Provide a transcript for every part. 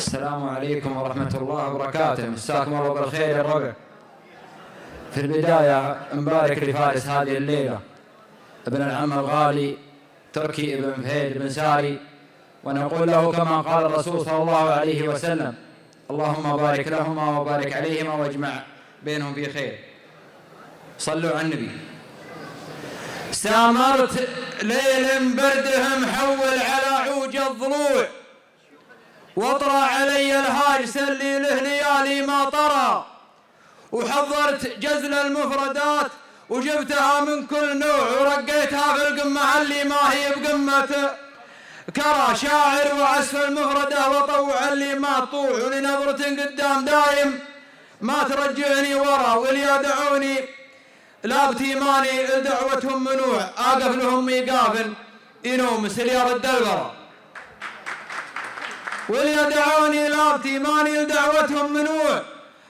السلام عليكم ورحمة الله وبركاته. مساكم الله بالخير يا الربع. في البداية نبارك لفارس هذه الليلة ابن العم الغالي تركي ابن فهيد بن ساري، ونقول له كما قال الرسول صلى الله عليه وسلم: اللهم بارك لهما وبارك عليهما واجمع بينهم في خير. صلوا على النبي. سامرت ليل برده محول على عوج الضلوع، واطرى علي الهاج سلي له ليالي ما طرى، وحضرت جزل المفردات وجبتها من كل نوع، ورقيتها في القمة اللي ما هي بقمة كرى، شاعر وعزف المفردة وطوع اللي ما طوع، ولنظرة قدام دايم ما ترجعني ورا، واللي يدعوني لا بتيماني دعوتهم منوع، اقف لهم ايقاف ينوم سليار الدلبرة، واللي يدعوني لا بتيماني دعوتهم منوع،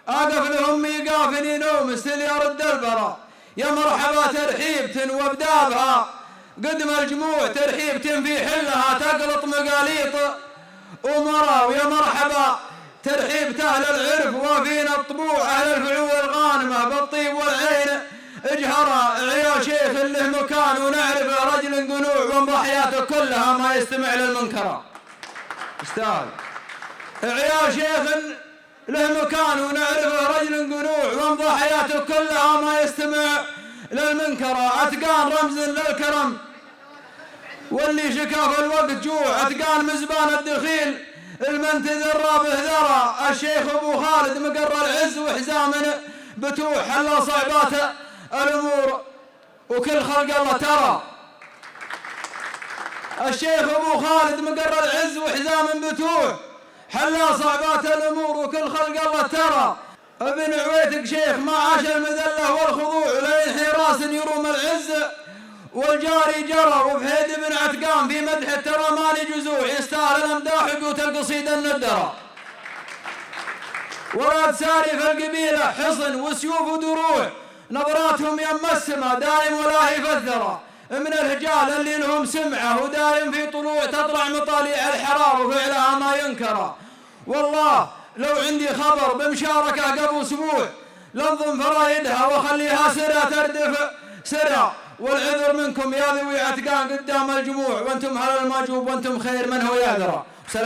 اقف لهم ايقاف ينوم سليار الدلبرة. يا مرحبا ترحيبة وبدابها قدم الجموع، ترحيبة في حلها تقلط مقاليط ومرا، ويا مرحبا ترحيبة اهل العرف وفينا الطبوع، اهل الفعول الغانمة بالطيب والعين اجهرا، عيا شيخ له مكان ونعرف رجل قنوع، وامضى حياته كلها ما يستمع للمنكرة. استاذ عيا شيخ له مكان ونعرف رجل قنوع، وامضى حياته كلها ما يستمع للمنكرة. اتقان رمز للكرم واللي شكا في الوقت جوع، اتقان مزبان الدخيل المنتذر رابه ذرى، الشيخ ابو خالد مقر العز وحزام بتوح، حلا صعبات الامور وكل خلق الله ترى. الشيخ ابو خالد مقر العز وحزام بتوح، حلا صعبات الامور وكل خلق الله ترى. ابن عويتك شيخ ما عاش المذله والخضوع، لانحراس يروم العز والجاري جرى، وفهيد بن عتقان في مدح ترى مالي جزوع، يستاهل الامداح وقوت القصيده الندره. وراد ساري في القبيله حصن وسيوف ودروع، نظراتهم يم السما دايم ولا هي فثره، من الرجال اللي لهم سمعه ودايم في طلوع، تطلع مطالع الحرار وفعلها ما ينكره. والله لو عندي خبر بمشاركه قبل اسبوع لنظم فرايدها واخليها سرى تردف سرى، والعذر منكم يا ذوي عتقان قدام الجموع، وانتم على المجوب وانتم خير من هو يعذره.